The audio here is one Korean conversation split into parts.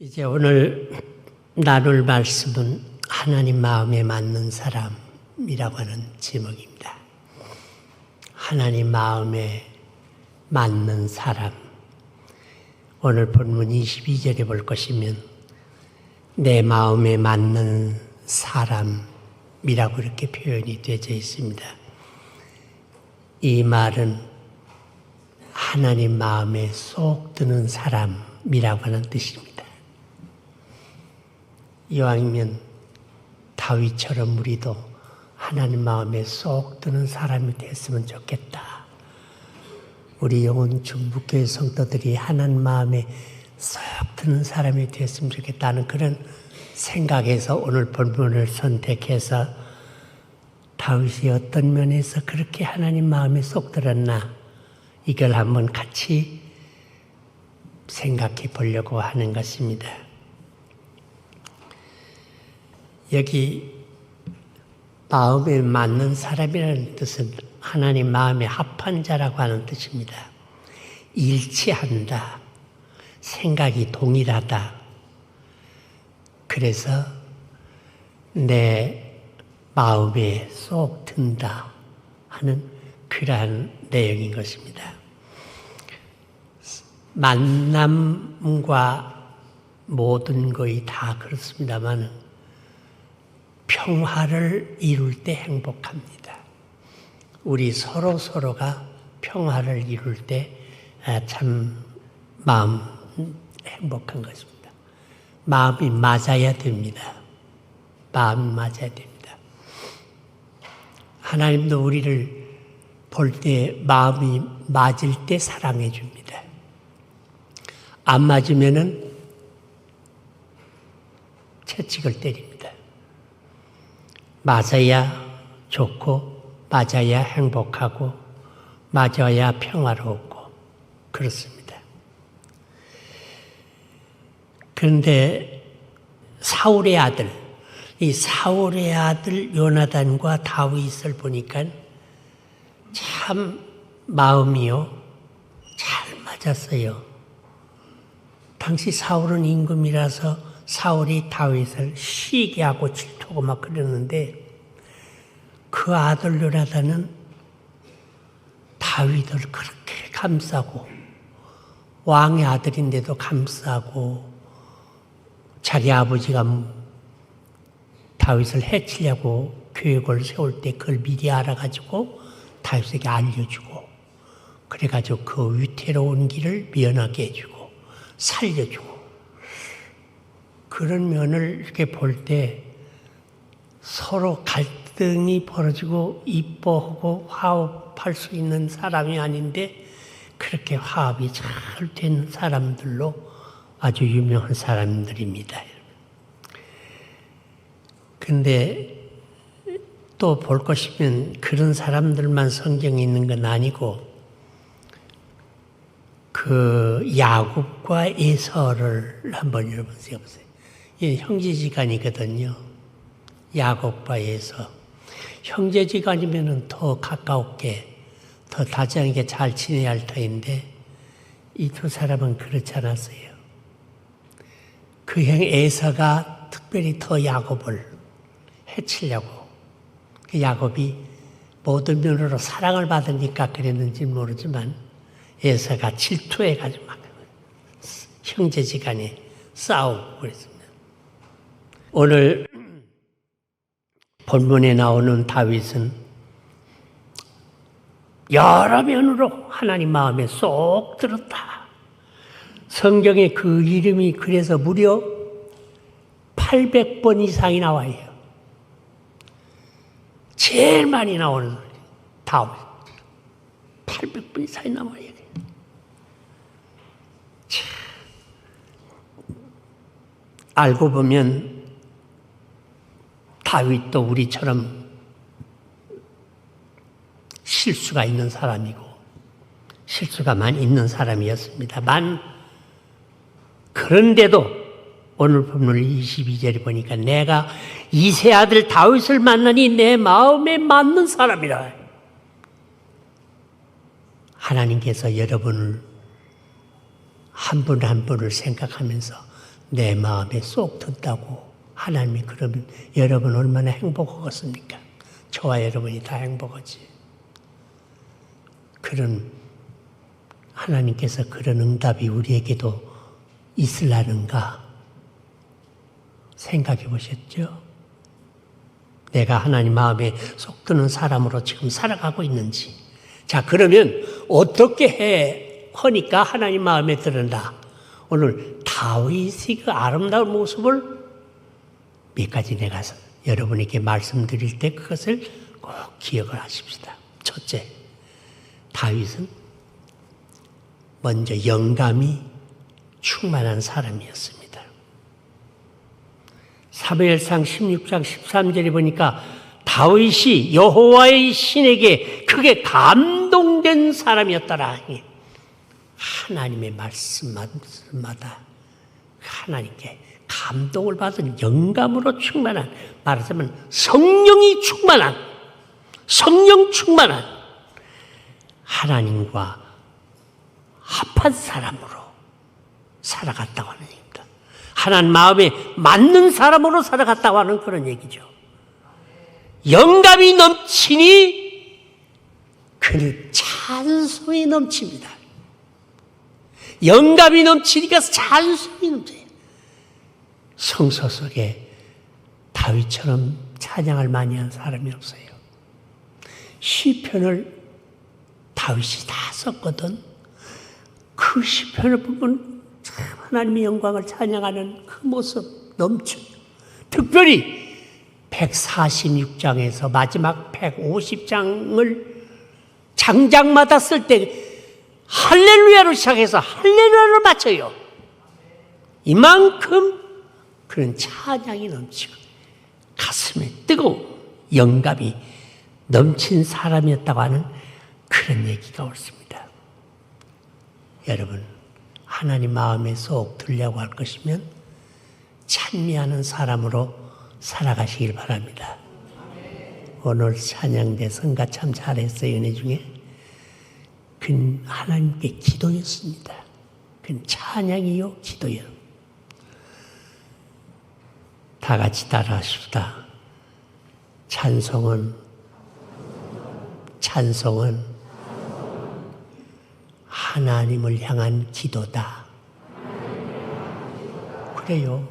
이제 오늘 나눌 말씀은 하나님 마음에 맞는 사람이라고 하는 제목입니다. 하나님 마음에 맞는 사람. 오늘 본문 22절에 볼 것이면 내 마음에 맞는 사람이라고 이렇게 표현이 되어 있습니다. 이 말은 하나님 마음에 쏙 드는 사람이라고 하는 뜻입니다. 이왕이면 다윗처럼 우리도 하나님 마음에 쏙 드는 사람이 됐으면 좋겠다. 우리 영혼 중북교회 성도들이 하나님 마음에 쏙 드는 사람이 됐으면 좋겠다는 그런 생각에서 오늘 본문을 선택해서 다윗이 어떤 면에서 그렇게 하나님 마음에 쏙 들었나 이걸 한번 같이 생각해 보려고 하는 것입니다. 여기 마음에 맞는 사람이라는 뜻은 하나님 마음에 합한 자라고 하는 뜻입니다. 일치한다. 생각이 동일하다. 그래서 내 마음에 쏙 든다 하는 그러한 내용인 것입니다. 만남과 모든 것이 다 그렇습니다만 평화를 이룰 때 행복합니다. 우리 서로가 평화를 이룰 때 참 마음 행복한 것입니다. 마음이 맞아야 됩니다. 마음이 맞아야 됩니다. 하나님도 우리를 볼 때 마음이 맞을 때 사랑해 줍니다. 안 맞으면은 채찍을 때립니다. 맞아야 좋고 맞아야 행복하고 맞아야 평화롭고 그렇습니다. 그런데 사울의 아들, 이 사울의 아들 요나단과 다윗을 보니까 참 마음이요 잘 맞았어요. 당시 사울은 임금이라서 사울이 다윗을 시기게 하고 질투하고 막 그러는데 그 아들 요나단은 다윗을 그렇게 감싸고 왕의 아들인데도 감싸고 자기 아버지가 다윗을 해치려고 계획을 세울 때 그걸 미리 알아가지고 다윗에게 알려주고 그래가지고 그 위태로운 길을 면하게 해주고 살려주고 그런 면을 이렇게 볼 때 서로 갈등이 벌어지고 이뻐하고 화합할 수 있는 사람이 아닌데 그렇게 화합이 잘 된 사람들로 아주 유명한 사람들입니다. 근데 또 볼 것이면 그런 사람들만 성경에 있는 건 아니고 그 야곱과 에서를 한번 여러분 생각해보세요. 예, 형제지간이거든요. 야곱과 에서. 형제지간이면 더 가까웠게, 더 다정하게 잘 지내야 할 터인데 이 두 사람은 그렇지 않았어요. 그 형 에서가 특별히 더 야곱을 해치려고. 그 야곱이 모든 면으로 사랑을 받으니까 그랬는지 모르지만 에서가 질투해가지고 막 형제지간에 싸우고 그랬습니다. 오늘 본문에 나오는 다윗은 여러 면으로 하나님 마음에 쏙 들었다. 성경에 그 이름이 그래서 무려 800번 이상이 나와요. 제일 많이 나오는 다윗. 800번 이상이 나와요. 알고 보면 다윗도 우리처럼 실수가 있는 사람이고 실수가 많이 있는 사람이었습니다만 그런데도 오늘 본문 22절에 보니까 내가 이세 아들 다윗을 만나니 내 마음에 맞는 사람이라. 하나님께서 여러분을 한 분 한 분을 생각하면서 내 마음에 쏙 든다고 하나님이 그러면 여러분 얼마나 행복하겠습니까? 저와 여러분이 다 행복하지. 그런 하나님께서 그런 응답이 우리에게도 있으려는가 생각해 보셨죠? 내가 하나님 마음에 쏙 드는 사람으로 지금 살아가고 있는지. 자, 그러면 어떻게 하니까 하나님 마음에 드는다. 오늘 다윗의 그 아름다운 모습을 몇 가지 내가 여러분에게 말씀드릴 때 그것을 꼭 기억을 하십시다. 첫째, 다윗은 먼저 영감이 충만한 사람이었습니다. 사무엘상 16장 13절에 보니까 다윗이 여호와의 신에게 크게 감동된 사람이었더라. 하나님의 말씀마다 하나님께 감동을 받은 영감으로 충만한, 말하자면 성령이 충만한, 성령 충만한 하나님과 합한 사람으로 살아갔다고 하는 얘기입니다. 하나님 마음에 맞는 사람으로 살아갔다고 하는 그런 얘기죠. 영감이 넘치니 그는 찬송이 넘칩니다. 영감이 넘치니까 찬송이 넘쳐요. 성서 속에 다윗처럼 찬양을 많이 한 사람이 없어요. 시편을 다윗이 다 썼거든. 그 시편을 보면 참 하나님의 영광을 찬양하는 그 모습 넘쳐. 특별히 146장에서 마지막 150장을 장장마다 쓸 때 할렐루야로 시작해서 할렐루야를 마쳐요. 이만큼 그런 찬양이 넘치고 가슴에 뜨거운 영감이 넘친 사람이었다고 하는 그런 얘기가 옳습니다. 여러분, 하나님 마음에 쏙 들려고 할 것이면 찬미하는 사람으로 살아가시길 바랍니다. 오늘 찬양대 성가 참 잘했어요. 은혜 중에 그건 하나님께 기도였습니다. 그건 찬양이요 기도요. 다 같이 따라하십시다. 찬송은 하나님을 향한 기도다. 그래요.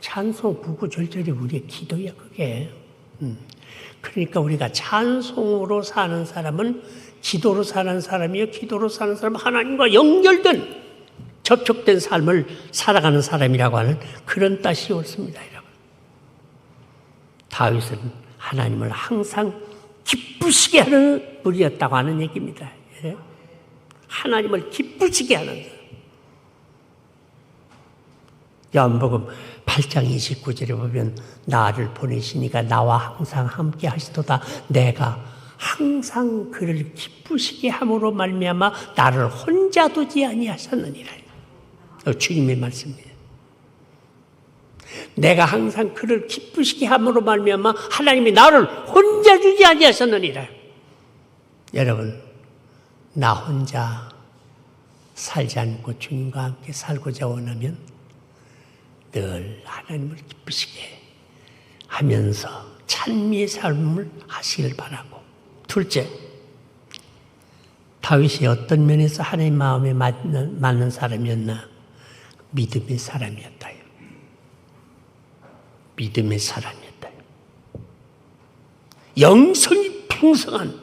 찬송 구구절절이 우리의 기도야 그게. 그러니까 우리가 찬송으로 사는 사람은 기도로 사는 사람이요, 기도로 사는 사람은 하나님과 연결된 접촉된 삶을 살아가는 사람이라고 하는 그런 뜻이 옳습니다. 여러분. 다윗은 하나님을 항상 기쁘시게 하는 분이었다고 하는 얘기입니다. 예? 하나님을 기쁘시게 하는 사람. 요한복음 8장 29절에 보면 나를 보내시니까 나와 항상 함께 하시도다. 내가 항상 그를 기쁘시게 함으로 말미암아 나를 혼자 두지 아니하셨느니라. 주님의 말씀입니다. 내가 항상 그를 기쁘시게 함으로 말미암아 하나님이 나를 혼자 두지 아니하셨느니라. 여러분, 나 혼자 살지 않고 주님과 함께 살고자 원하면 늘 하나님을 기쁘시게 하면서 찬미의 삶을 하시길 바라고. 둘째, 다윗이 어떤 면에서 하나님 마음에 맞는 사람이었나? 믿음의 사람이었다. 믿음의 사람이었다. 영성이 풍성한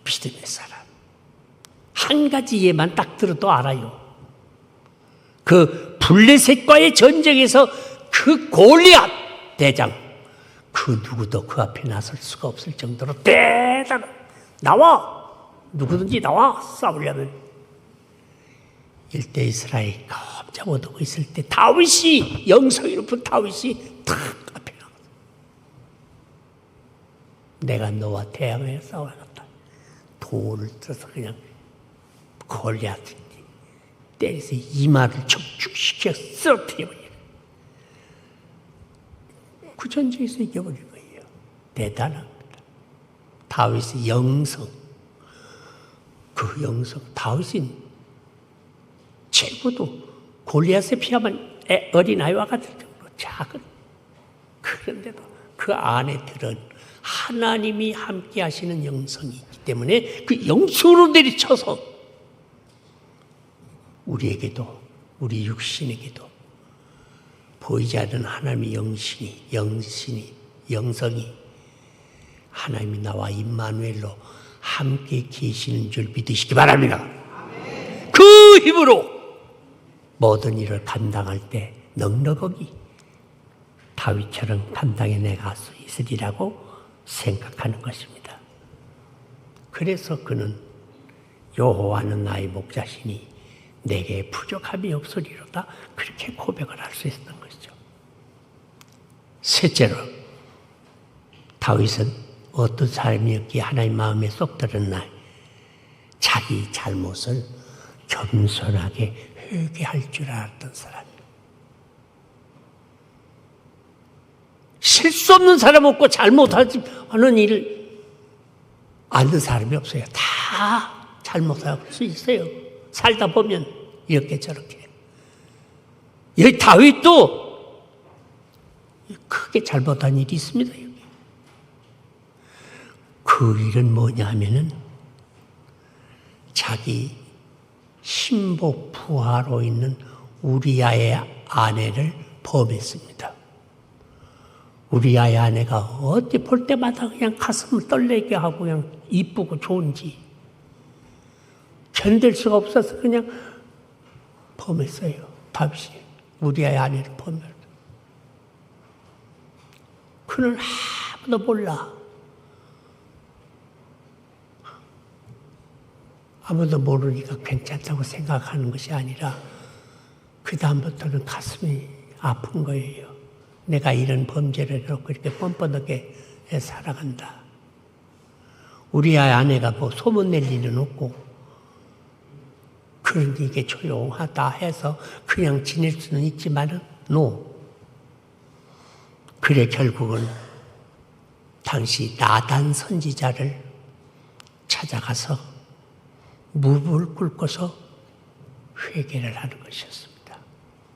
믿음의 사람. 한 가지 예만 딱 들어도 알아요. 그 블레셋과의 전쟁에서 그 골리앗 대장, 그 누구도 그 앞에 나설 수가 없을 정도로 대단한, 나와! 누구든지 나와! 싸우려면. 일대 이스라엘 깜짝 못하고 있을 때 다윗이, 영성이 높은 다윗이 탁 앞에 나가서 내가 너와 대항하여 싸워야겠다. 돌을 들어서 그냥 골리앗인지 때려서 이마를 적축시켜 쓰러뜨려버려요. 그 전쟁에서 이겨버린 거예요. 대단합니다. 다윗의 영성, 그 영성, 다윗은 최고도 골리앗에 피하면 어린아이와 같을 정도로 작은, 그런데도 그 안에 들은 하나님이 함께 하시는 영성이 있기 때문에 그 영성으로 내리쳐서 우리에게도, 우리 육신에게도 보이지 않는 하나님의 영성이 하나님이 나와 임마누엘로 함께 계시는 줄 믿으시기 바랍니다. 그 힘으로 모든 일을 감당할 때 넉넉하게 다윗처럼 감당해내갈 수 있으리라고 생각하는 것입니다. 그래서 그는 여호와는 나의 목자시니 내게 부족함이 없으리로다, 그렇게 고백을 할 수 있었던 것이죠. 셋째로, 다윗은 어떤 사람이었기에 하나님 마음에 쏙 들었나? 자기 잘못을 겸손하게 회개할 줄 알았던 사람. 실수 없는 사람 없고 잘못하지 않은 일을 아는 사람이 없어요. 다 잘못할 수 있어요. 살다 보면 이렇게 저렇게. 여기 다윗도 크게 잘못한 일이 있습니다. 여기. 그 일은 뭐냐 하면은 자기 신복 부하로 있는 우리아의 아내를 범했습니다. 우리아의 아내가 어디 볼 때마다 그냥 가슴을 떨리게 하고 그냥 이쁘고 좋은지 견딜 수가 없어서 그냥 범했어요. 다윗이 우리아의 아내를 범했어요. 그는 아무도 몰라. 아무도 모르니까 괜찮다고 생각하는 것이 아니라 그 다음부터는 가슴이 아픈 거예요. 내가 이런 범죄를 해놓고 이렇게 뻔뻔하게 살아간다. 우리 아내가 뭐 소문낼 일은 없고 그런데 이게 조용하다 해서 그냥 지낼 수는 있지만은 그래 결국은 당시 나단 선지자를 찾아가서 무릎을 꿇고서 회개를 하는 것이었습니다.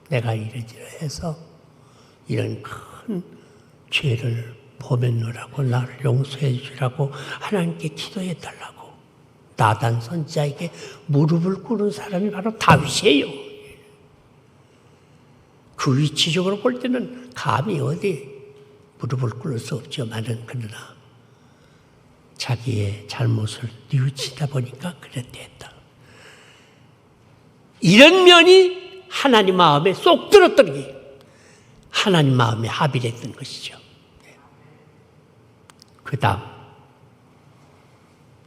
내가 이러저러해서 이런 큰 죄를 범했노라고 나를 용서해 주라고 하나님께 기도해 달라고 나단 선지자에게 무릎을 꿇은 사람이 바로 다윗이에요. 그 위치적으로 볼 때는 감히 어디 무릎을 꿇을 수 없지만은 그러나 자기의 잘못을 뉘우치다 보니까 그렇게 했다. 이런 면이 하나님 마음에 쏙 들었던 게 하나님 마음에 합의했던 것이죠. 그 다음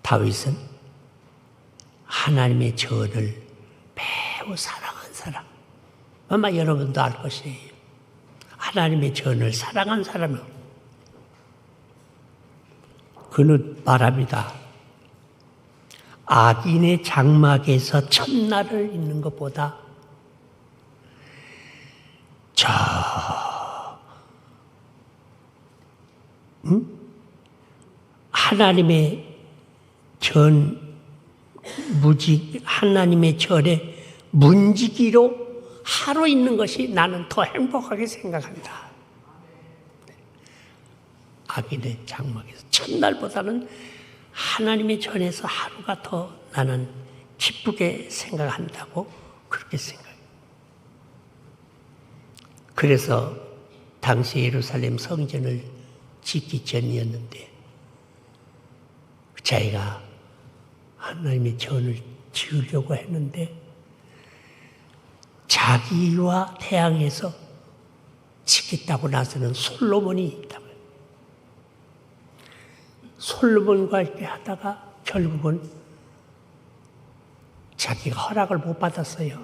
다윗은 하나님의 전을 매우 사랑한 사람. 아마 여러분도 알 것이에요. 하나님의 전을 사랑한 사람은 그는 말합니다. 악인의 장막에서 첫날을 있는 것보다 하나님의 하나님의 전에 문지기로 하루 있는 것이 나는 더 행복하게 생각한다. 악인의 장막에서 첫날보다는 하나님의 전에서 하루가 더 나는 기쁘게 생각한다고 그렇게 생각해요. 그래서 당시 예루살렘 성전을 짓기 전이었는데 자기가 하나님의 전을 지으려고 했는데 자기와 태양에서 짓겠다고 나서는 솔로몬이 있다고요. 솔로몬과 이렇게 하다가 결국은 자기가 허락을 못 받았어요.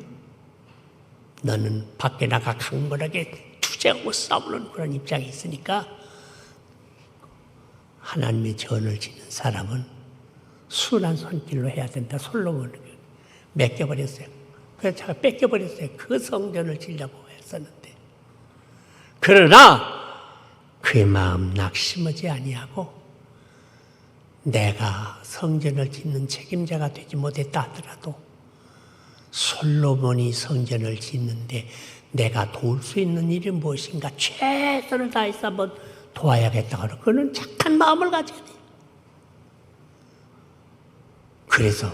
너는 밖에 나가 강건하게 투쟁하고 싸우는 그런 입장이 있으니까 하나님의 전을 지는 사람은 순한 손길로 해야 된다. 솔로몬을 맡겨버렸어요. 그래서 제가 뺏겨버렸어요. 그 성전을 지려고 했었는데. 그러나 그의 마음 낙심하지 아니하고 내가 성전을 짓는 책임자가 되지 못했다 하더라도 솔로몬이 성전을 짓는데 내가 도울 수 있는 일이 무엇인가 최선을 다해서 한번 도와야겠다. 그는 착한 마음을 가져야 돼요. 그래서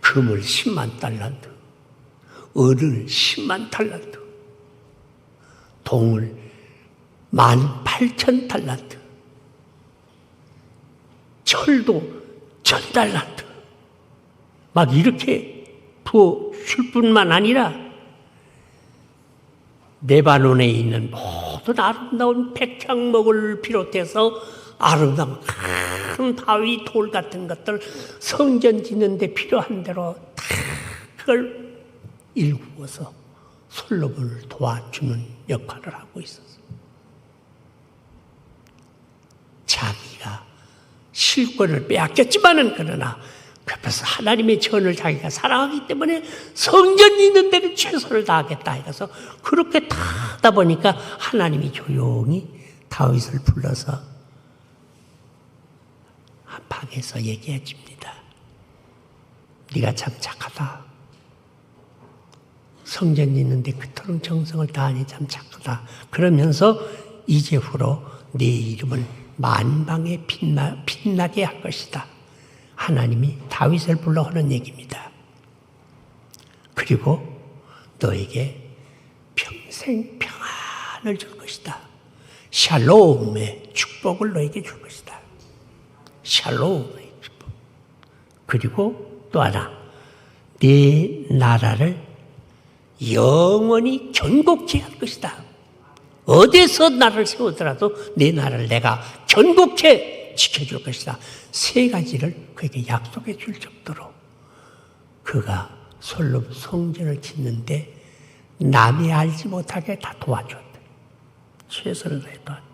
금을 10만 달란트, 은을 10만 달란트, 동을 18,000달란트, 철도 1,000달란트 막 이렇게 부어줄 뿐만 아니라 레바논에 있는 모든 아름다운 백향목을 비롯해서 아름다운 큰 바위 돌 같은 것들 성전 짓는 데 필요한 대로 다 그걸 일구어서 솔로몬을 도와주는 역할을 하고 있었어요. 자기가 실권을 빼앗겼지만은 그러나 그 앞에서 하나님의 전을 자기가 사랑하기 때문에 성전 짓는 데는 최선을 다하겠다 해서 그렇게 다 하다 보니까 하나님이 조용히 다윗을 불러서 방에서 얘기해 줍니다. 네가 참 착하다. 성전 짓는데 그토록 정성을 다하니 참 착하다. 그러면서 이제후로 네 이름을 만방에 빛나게 할 것이다. 하나님이 다윗을 불러 하는 얘기입니다. 그리고 너에게 평생 평안을 줄 것이다. 샬롬의 축복을 너에게 줄 것이다. 샬롬의 축복. 그리고 또 하나, 네 나라를 영원히 견고케 할 것이다. 어디서 나라를 세우더라도 네 나라를 내가 견고케 지켜줄 것이다. 세 가지를 그에게 약속해 줄 정도로 그가 솔로몬 성전을 짓는데 남이 알지 못하게 다 도와줬다. 최선을 다해 도와줬다.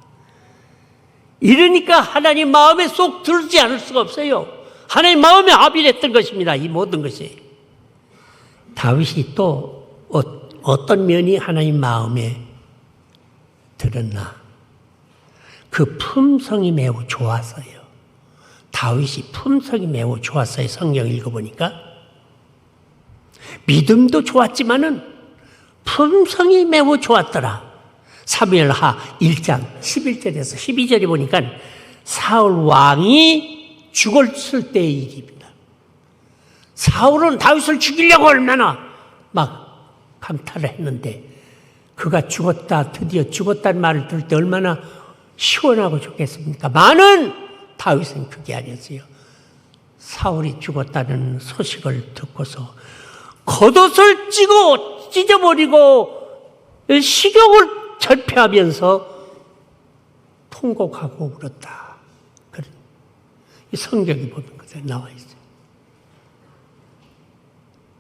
이러니까 하나님 마음에 쏙 들지 않을 수가 없어요. 하나님 마음에 합의했던 것입니다. 이 모든 것이. 다윗이 또 어떤 면이 하나님 마음에 들었나? 그 품성이 매우 좋았어요. 다윗이 품성이 매우 좋았어요. 성경 읽어보니까. 믿음도 좋았지만은 품성이 매우 좋았더라. 사무엘하 1장 11절에서 12절에 보니까 사울 왕이 죽었을 때의 일입니다. 사울은 다윗을 죽이려고 얼마나 막 감탄을 했는데 그가 죽었다, 드디어 죽었다는 말을 들을 때 얼마나 시원하고 좋겠습니까? 많은 다윗은 그게 아니었어요. 사울이 죽었다는 소식을 듣고서 겉옷을 찢어버리고 식욕을 절폐하면서 통곡하고 울었다. 그런 이 성경이 보는 것에 나와 있어요.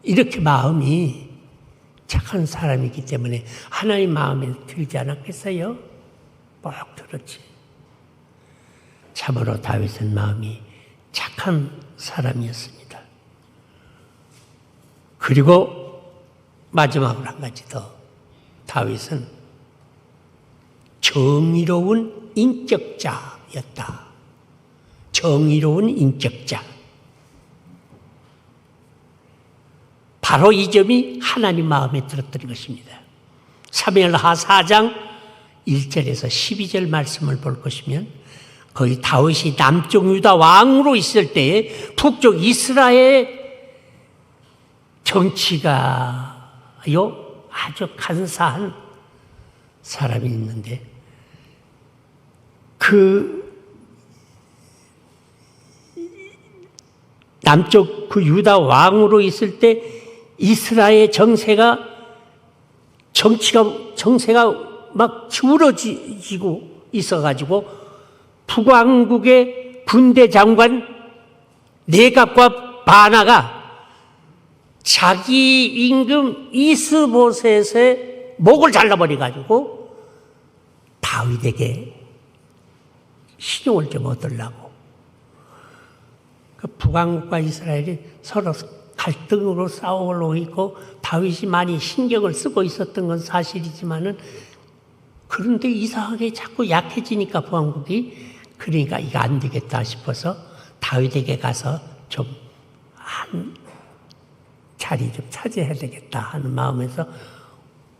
이렇게 마음이 착한 사람이기 때문에 하나님 마음에 들지 않았겠어요? 꼭 들었지. 참으로 다윗은 마음이 착한 사람이었습니다. 그리고 마지막으로 한 가지 더. 다윗은 정의로운 인격자였다. 정의로운 인격자. 바로 이 점이 하나님 마음에 들었던 것입니다. 사무엘하 4장 1절에서 12절 말씀을 볼 것이면 거기 다윗이 남쪽 유다 왕으로 있을 때에 북쪽 이스라엘 정치가요 아주 간사한 사람이 있는데 그 남쪽 그 유다 왕으로 있을 때 이스라엘 정세가 막 기울어지고 있어가지고 북왕국의 군대 장관 네갑과 바나가 자기 임금 이스보셋의 목을 잘라버려가지고 다윗에게 신용을 좀 얻으려고 그 북왕국과 이스라엘이 서로 갈등으로 싸우고 있고 다윗이 많이 신경을 쓰고 있었던 건 사실이지만은 그런데 이상하게 자꾸 약해지니까 왕국이 그러니까 이거 안 되겠다 싶어서 다윗에게 가서 좀 한 자리 좀 차지해야 되겠다 하는 마음에서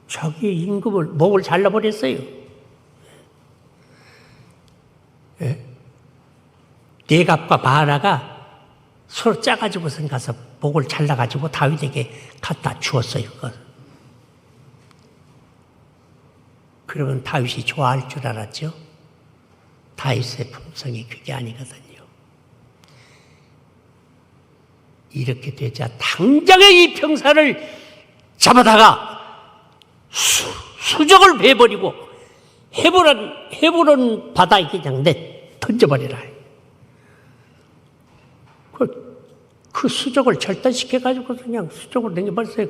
자기 임금을 목을 잘라버렸어요. 예? 네갑과 바라가 서로 짜가지고선 가서 목을 잘라가지고 다윗에게 갖다 주었어요. 그러면 다윗이 좋아할 줄 알았죠. 다윗의 품성이 그게 아니거든요. 이렇게 되자 당장에 이 병사를 잡아다가 수적을 베버리고 헤브론 바다에 그냥 던져버리라. 그 수적을 절단시켜가지고 그냥 수적을 내버렸어요.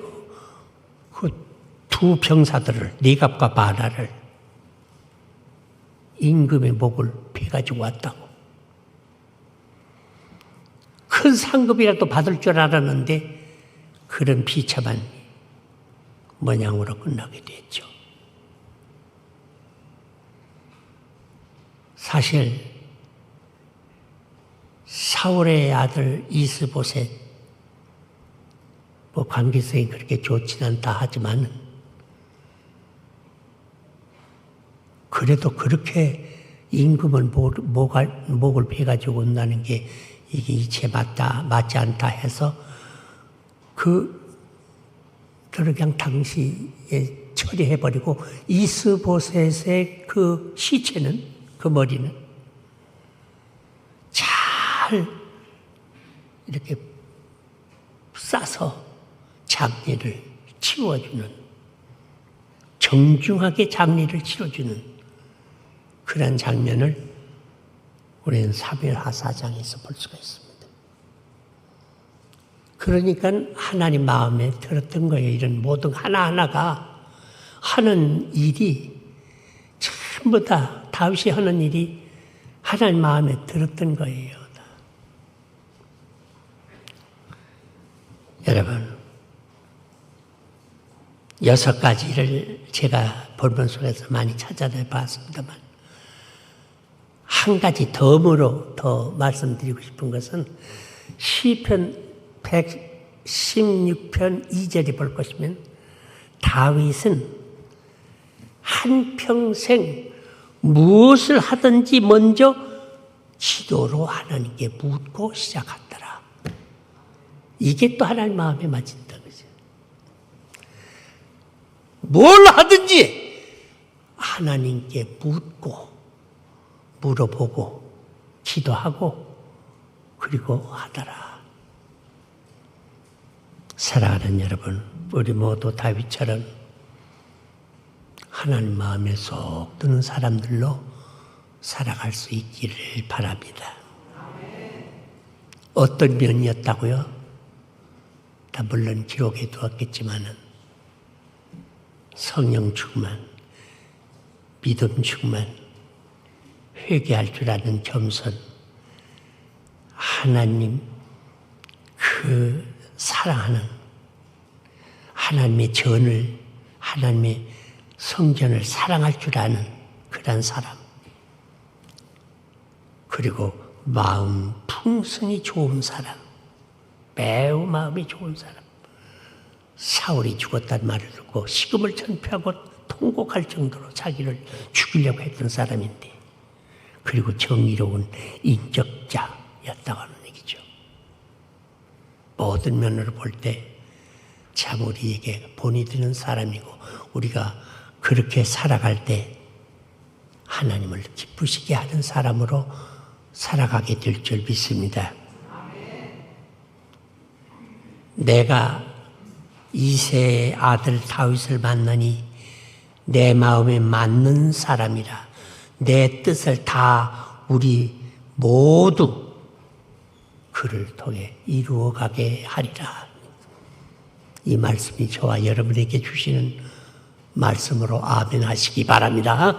그 두 병사들을, 네갑과 바라를 임금의 목을 베가지고 왔다고. 큰 상급이라도 받을 줄 알았는데 그런 비참한 모양으로 끝나게 됐죠. 사실 사울의 아들 이스보셋 관계성이 그렇게 좋지는 않다 하지만 그래도 그렇게 임금을 목을 베가지고 온다는 게 이게 이체 맞지 않다 해서 그들을 그냥 당시에 처리해버리고 이스보셋의 그 시체는, 그 머리는 잘 이렇게 싸서 장례를 치워주는, 정중하게 장례를 치러주는 그런 장면을 우리는 사무엘 하사장에서 볼 수가 있습니다. 그러니까 하나님 마음에 들었던 거예요. 이런 모든 하나하나가 하는 일이 전부 다 다윗이 하는 일이 하나님 마음에 들었던 거예요. 여러분, 6가지를 제가 본문 속에서 많이 찾아내 봤습니다만 한 가지 덤으로 더 말씀드리고 싶은 것은 시편 116편 2절에 볼 것이면 다윗은 한평생 무엇을 하든지 먼저 기도로 하나님께 묻고 시작하더라. 이게 또 하나님 마음에 맞는다. 그죠? 뭘 하든지 하나님께 묻고 물어보고 기도하고 그리고 하더라. 사랑하는 여러분, 우리 모두 다윗처럼 하나님 마음에 쏙 드는 사람들로 살아갈 수 있기를 바랍니다. 어떤 면이었다고요? 다 물론 기록해 두었겠지만은 성령 충만, 믿음 충만, 회개할 줄 아는 겸손, 하나님 그 사랑하는 하나님의 전을, 하나님의 성전을 사랑할 줄 아는 그런 사람, 그리고 마음 풍성이 좋은 사람, 매우 마음이 좋은 사람. 사울이 죽었다는 말을 듣고 식음을 전폐하고 통곡할 정도로 자기를 죽이려고 했던 사람인데, 그리고 정의로운 인격자였다고 하는 얘기죠. 모든 면으로 볼 때 참 우리에게 본이 드는 사람이고, 우리가 그렇게 살아갈 때 하나님을 기쁘시게 하는 사람으로 살아가게 될 줄 믿습니다. 내가 이새의 아들 다윗을 만나니 내 마음에 맞는 사람이라. 내 뜻을 다 우리 모두 그를 통해 이루어가게 하리라. 이 말씀이 저와 여러분에게 주시는 말씀으로 아멘 하시기 바랍니다.